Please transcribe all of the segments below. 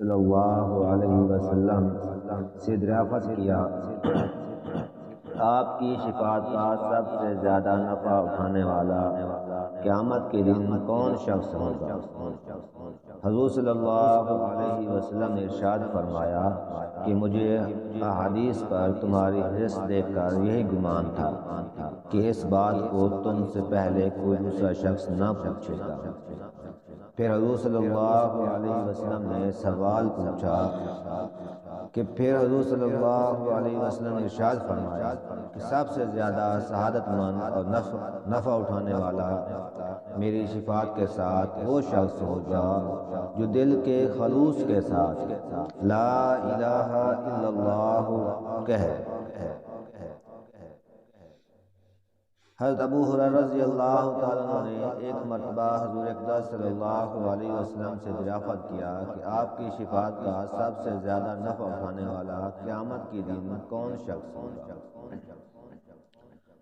صلی اللہ علیہ وسلم سے دریافت کیا، آپ کی شفاعت کا سب سے زیادہ نفع اٹھانے والا قیامت کے دن کون شخص ہوگا؟ حضور صلی اللہ علیہ وسلم نے ارشاد فرمایا کہ مجھے احادیث پر تمہاری حرص دیکھ کر یہی گمان تھا کہ اس بات کو تم سے پہلے کوئی دوسرا شخص نہ پوچھے گا۔ پھر حضور صلی اللہ علیہ وسلم نے سوال پوچھا پھر حضور صلی اللہ علیہ وسلم نے ارشاد فرمایا کہ سب سے زیادہ سعادت مند اور نفع اٹھانے والا میری شفاعت کے ساتھ وہ شخص ہوگا جو دل کے خلوص کے ساتھ لا الہ الا اللہ کہے۔ حضرت ابو ہریرہ رضی اللہ تعالیٰ عنہ نے ایک مرتبہ حضور اقدس صلی اللہ علیہ وسلم سے دریافت کیا کہ آپ کی شفاعت کا سب سے زیادہ نفع اٹھانے والا قیامت کے دن کون شخص ہوگا؟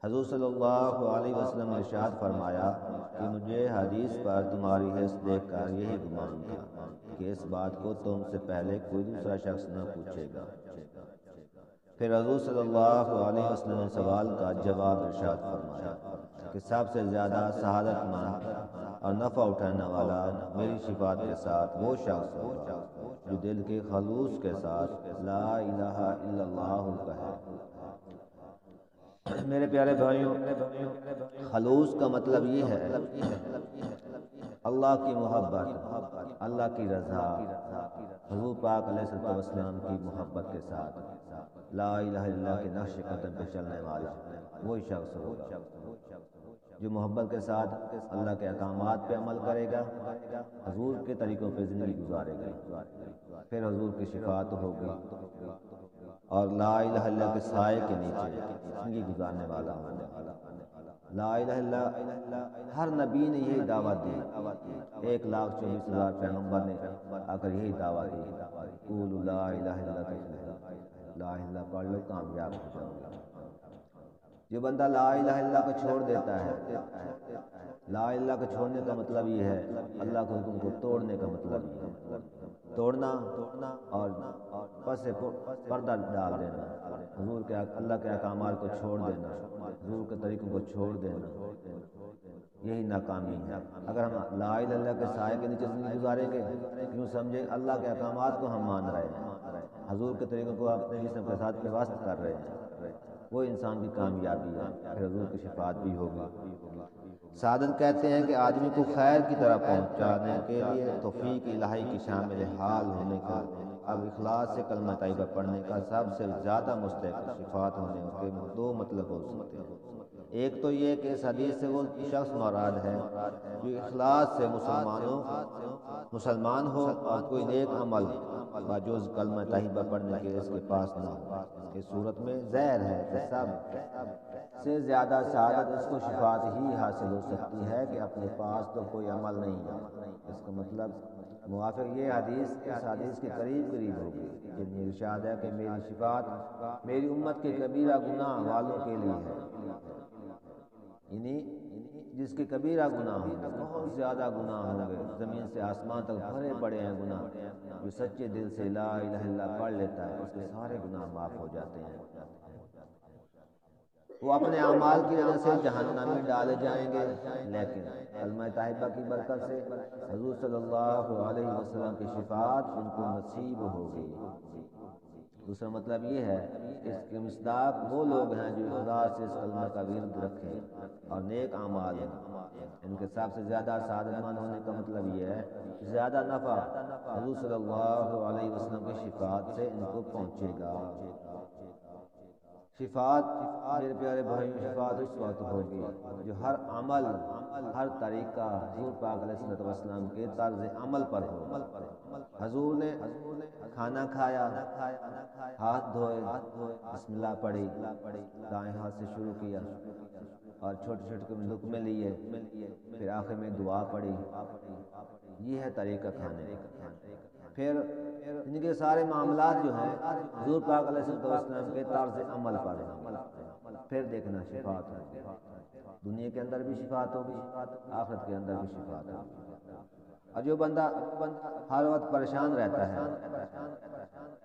حضور صلی اللہ علیہ وسلم نے ارشاد فرمایا کہ مجھے حدیث پر تمہاری حرص دیکھ کر یہی گمان تھا کہ اس بات کو تم سے پہلے کوئی دوسرا شخص نہ پوچھے گا۔ پھر حضور صلی اللہ علیہ وسلم نے سوال کا جواب ارشاد فرمایا کہ سب سے زیادہ سعادت مند اور نفع اٹھانے والا میری شفاعت کے ساتھ وہ شخص ہوگا جو دل کے خلوص کے ساتھ لا الہ الا اللہ کہے۔ میرے پیارے بھائیوں، خلوص کا مطلب یہ ہے اللہ کی محبت، اللہ کی رضا، حضور پاک علیہ السلام کی محبت کے ساتھ لا الہ الا اللہ کے نقش قدم پہ چلنے والا وہی شخص ہوگا جو محبت کے ساتھ اللہ کے احکامات پہ عمل کرے گا، حضور کے طریقوں پہ زندگی گزارے گا، پھر حضور کی شفاعت ہوگی اور لا الہ الا اللہ کے سائے کے نیچے زندگی گزارنے والا ہوگا۔ لا الہ الا اللہ ہر نبی نے یہی دعوت دی، 1,24,000 پیغمبر نے آ کر یہی دعوت دی، قولوا لا الہ الا اللہ، لا الہ الا پڑھ لو کامیاب ہو جاؤ گے۔ جو بندہ لا الہ الا اللہ کو چھوڑ دیتا ہے، لا الہ الا اللہ کو چھوڑنے کا مطلب یہ ہے اللہ کے حکم کو توڑنے کا مطلب یہ ہے توڑنا اور پس پردہ ڈال دینا، حضور کے اللہ کے احکامات کو چھوڑ دینا، حضور کے طریقوں کو چھوڑ دینا، یہی ناکامی ہے۔ اگر ہم لا الہ الا اللہ کے سائے کے نیچے زندگی گزاریں گے، یوں سمجھیں اللہ کے احکامات کو ہم مان رہے ہیں، حضور کے طریقوں کو اپنے جسم کے ساتھ پیوست کر رہے ہیں، وہ انسان کی کامیابی ہے، پھر حضور کی شفاعت بھی ہوگی۔ سعادت کہتے ہیں کہ آدمی کو خیر کی طرف پہنچانے کے لیے توفیق الہی کی شامل حال ہونے کا، اب اخلاص سے کلمہ طیبہ پڑھنے کا سب سے زیادہ مستحق شفاعت ہونے کے دو مطلب ہو سکتے ہیں۔ ایک تو یہ کہ اس حدیث سے وہ شخص مراد ہے جو اخلاص سے مسلمان ہو اور کوئی نیک عمل باجوز کلمہ طیبہ پڑھنے کے اس کے پاس نہ ہو۔ اس صورت میں ظاہر ہے کہ سب سے زیادہ سعادت اس کو شفاعت ہی حاصل ہو سکتی ہے کہ اپنے پاس تو کوئی عمل نہیں ہے۔ اس کا مطلب موافق یہ حدیث اس حدیث کے قریب ہوگی جن میں ارشاد ہے کہ میری شفاعت میری امت کے کبیرہ گناہ والوں کے لیے ہے، یعنی جس کے کبیرہ گناہ ہوں گے، بہت زیادہ گناہ ہوں گے، زمین سے آسمان تک بھرے پڑے ہیں گناہ، جو سچے دل سے لا الہ الا اللہ پڑھ لیتا ہے اس کے سارے گناہ معاف ہو جاتے ہیں۔ وہ اپنے اعمال کی وجہ سے جہنم میں ڈالے جائیں گے، لیکن کلمہ طیبہ کی برکت سے حضور صلی اللہ علیہ وسلم کی شفاعت ان کو نصیب ہوگی۔ دوسرا مطلب یہ ہے کہ اس کے مصداق وہ لوگ ہیں جو اخلاص سے اس کلمہ کا ورد رکھیں اور نیک اعمال ہیں، ان کے سب سے زیادہ سعادت مند ہونے کا مطلب یہ ہے کہ زیادہ نفع حضور صلی اللہ علیہ وسلم کی شفاعت سے ان کو پہنچے گا۔ شفاعت میرے پیارے بھائیوں، شفاعت اس وقت ہوگی جو ہر عمل، ہر طریقہ حضور پاک علیہ السلام کے طرز عمل پر ہو۔ حضور نے کھانا کھایا، ہاتھ دھوئے، بسم اللہ پڑھی، دائیں ہاتھ سے شروع کیا اور چھوٹے چھوٹے لقمے لیے، پھر آخر میں دعا پڑھی، یہ ہے طریقہ کھانے کا۔ پھر ان کے سارے معاملات جو ہیں حضور پاک علیہ السلام کے طرز عمل پر ہیں، پھر دیکھنا شفاعت ہوگی، دنیا کے اندر بھی شفاعت ہوگی، آخرت کے اندر بھی شفاعت ہوگی۔ اور جو بندہ ہر وقت پریشان رہتا ہے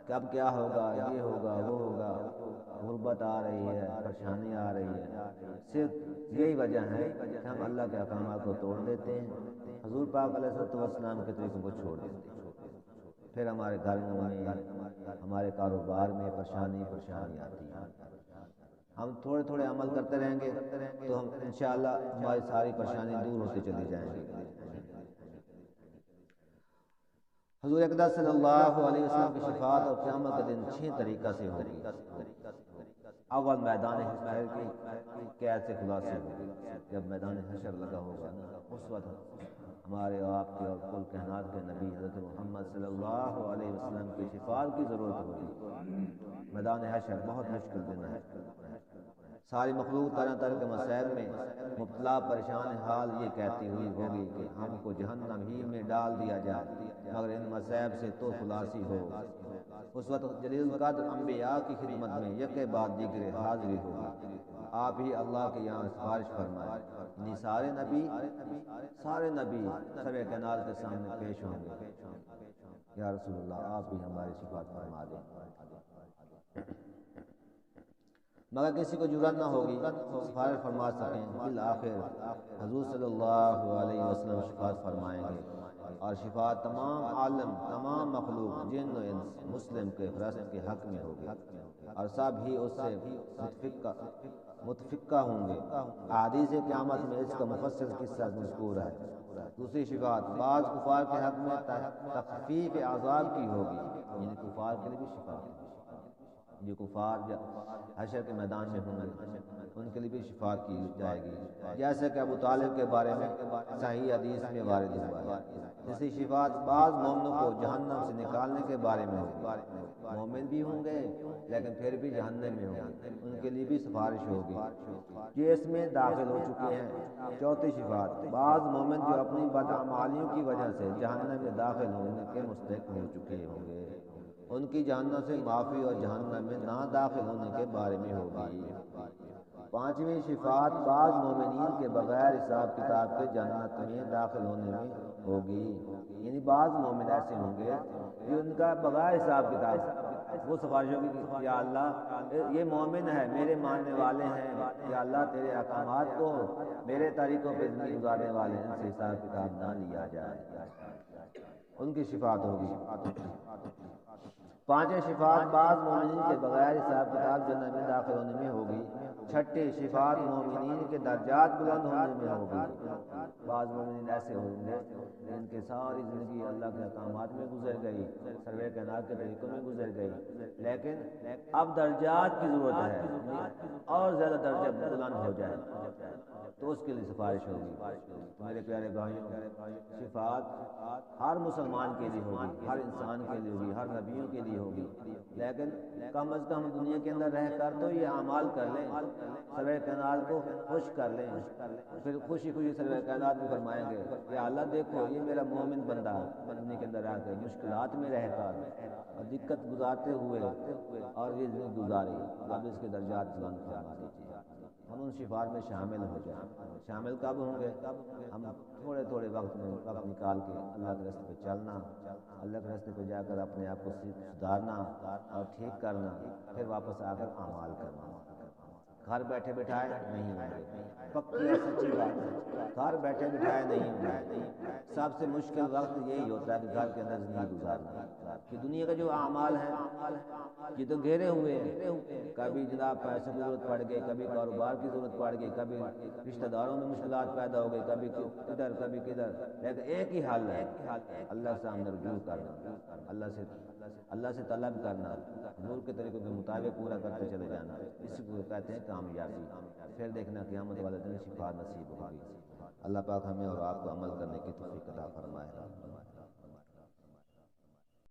کہ اب کیا ہوگا، یہ ہوگا، وہ ہوگا، غربت آ رہی ہے، پریشانی آ رہی ہے، صرف یہی وجہ ہے کہ ہم اللہ کے احکامات کو توڑ دیتے ہیں، حضور پاک علیہ السلام کے طریقوں کو چھوڑ دیتے ہیں، پھر ہمارے گھروں میں، ہمارے کاروبار میں پریشانی آتی ہے۔ ہم تھوڑے تھوڑے عمل کرتے رہیں گے تو ہم انشاءاللہ ہماری ساری پریشانی دور ہوتی چلی جائیں گی۔ حضور اقدس صلی اللہ علیہ وسلم کی شفاعت اور قیامت کے دن 6 طریقہ سے ہوگی۔ اول میدان حشر کی قید سے خلاصی ہوگی۔ جب میدان حشر لگا ہوگا نا، اس وقت ہمارے آپ کے اور کل کائنات کے نبی حضرت محمد صلی اللہ علیہ وسلم کی شفاعت کی ضرورت ہوگی۔ میدان حشر بہت مشکل دن ہے، ساری مخلوق طرح طرح کے مسائل میں مبتلا پریشان حال یہ کہتی ہوئی ہوگی کہ ہم کو جہنم ہی میں ڈال دیا جائے، مگر ان مسائب سے تو خلاصی ہو۔ اس وقت جلیل القدر انبیاء کی خدمت میں یکے بعد دیگرے حاضری ہوگی، آپ ہی اللہ کے یہاں سفارش فرمائیں، یعنی سارے نبی سب کائنات کے سامنے پیش ہوں گے، یا رسول اللہ آپ بھی ہماری شفاعت فرما دیں۔ مگر کسی کو جرأت نہ ہوگی سفارش فرما سکیں، بالآخر حضور صلی اللہ علیہ وسلم شفاعت فرمائیں گے، اور شفاعت تمام عالم، تمام مخلوق، جن و انس، مسلم کے فرشت کے حق میں ہوگی، اور سب ہی اس سے متفقہ ہوں گے۔ احادیث قیامت میں اس کا مفصل قصہ مذکور ہے۔ دوسری شفاعت بعض کفار کے حق میں تخفیف عذاب کی ہوگی، یعنی کفار کے لیے بھی شفاعت، جو کفار حشر کے میدان میں ہوں گے ان کے لیے بھی شفاعت کی جائے گی، جیسے کہ ابو طالب کے بارے میں صحیح حدیث میں وارد ہوا ہے۔ جیسی شفاعت بعض مومنوں کو جہنم سے نکالنے کے بارے میں ہوگی، مومن بھی ہوں گے لیکن پھر بھی جہنم میں ہوں گے، ان کے لیے بھی سفارش ہوگی جو اس میں داخل ہو چکے ہیں۔ چوتھی شفاعت بعض مومن جو اپنی بدعمالیوں کی وجہ سے جہنم میں داخل ہونے کے مستحق ہو چکے ہوں گے، ان کی جہنم سے معافی اور جہنم میں نہ داخل ہونے کے بارے میں ہوگی۔ پانچویں شفاعت بعض مومنین کے بغیر حساب کتاب کے جنت میں داخل ہونے میں ہوگی، یعنی بعض مومن ایسے ہوں گے جو ان کا بغیر حساب کتاب وہ سفارش ہوگی کہ یا اللہ یہ مومن ہے، میرے ماننے والے ہیں، یا اللہ تیرے احکامات کو میرے طریقوں پہ زندگی گزارنے والے ہیں، ان سے حساب کتاب نہ لیا جائے، ان کی شفاعت ہوگی۔ پانچویں شفاعت بعض مومنین کے بغیر حساب کتاب جنت میں داخل ہونے میں ہوگی۔ چھٹی شفاعت مومنین کے درجات بلند ہونے میں ہوگی۔ بعض مومنین ایسے ہوں گے جن کی ساری زندگی اللہ کے احکامات میں گزر گئی، سروے کائنات کے طریقوں میں گزر گئی، لیکن اب درجات کی ضرورت ہے اور زیادہ درجہ بلند ہو جائے تو اس کے لیے سفارش ہوگی۔ تو میرے پیارے بھائیوں، شفاعت ہر مسلمان کے لیے ہوگی، ہر انسان کے لیے ہوگی، ہر نبیوں کے لیے ہوگی، لیکن کم از کم دنیا کے اندر رہ کر تو یہ اعمال کر لیں، سروے کائنات کو خوش کر لیں، پھر خوشی خوشی سروے کائنات میں فرمائیں گے یا اللہ دیکھو یہ میرا مومن بندہ دنیا کے اندر رہ کر مشکلات میں رہ کر اور دقت گزارتے ہوئے اور یہ زندگی گزاری، اب اس کے درجات بلند فرما دیجیے، ہم ان شفاعت میں شامل ہو جائیں۔ شامل کب ہوں گے؟ ہم تھوڑے تھوڑے وقت میں وقت نکال کے اللہ کے راستے پہ چلنا، اللہ کے راستے پہ جا کر اپنے آپ کو سدھارنا اور ٹھیک کرنا، پھر واپس آ کر اعمال کرنا۔ گھر بیٹھے بٹھائے نہیں ہوں گے، پکی اور سچی بات ہے، گھر بیٹھے بٹھائے نہیں ہوں گے۔ سب سے مشکل وقت یہی ہوتا ہے کہ گھر کے اندر زندگی گزارنا، کہ دنیا کا جو اعمال ہیں یہ تو گھیرے ہوئے ہیں، کبھی جناب پیسے کی ضرورت پڑ گئی، کبھی کاروبار کی ضرورت پڑ گئی، کبھی رشتہ داروں میں مشکلات پیدا ہو گئی، کبھی کدھر کبھی کدھر، لیکن ایک ہی حل ہے، اللہ سے ہم رجوع کرنا، اللہ سے طلب کرنا، حضور کے طریقوں کے مطابق پورا کرتے چلے جانا، اس کو کہتے ہیں کامیابی۔ پھر دیکھنا قیامت والے دن شفاعت نصیب ہوگی۔ اللہ پاک ہمیں اور آپ کو عمل کرنے کی توفیق عطا فرمائے۔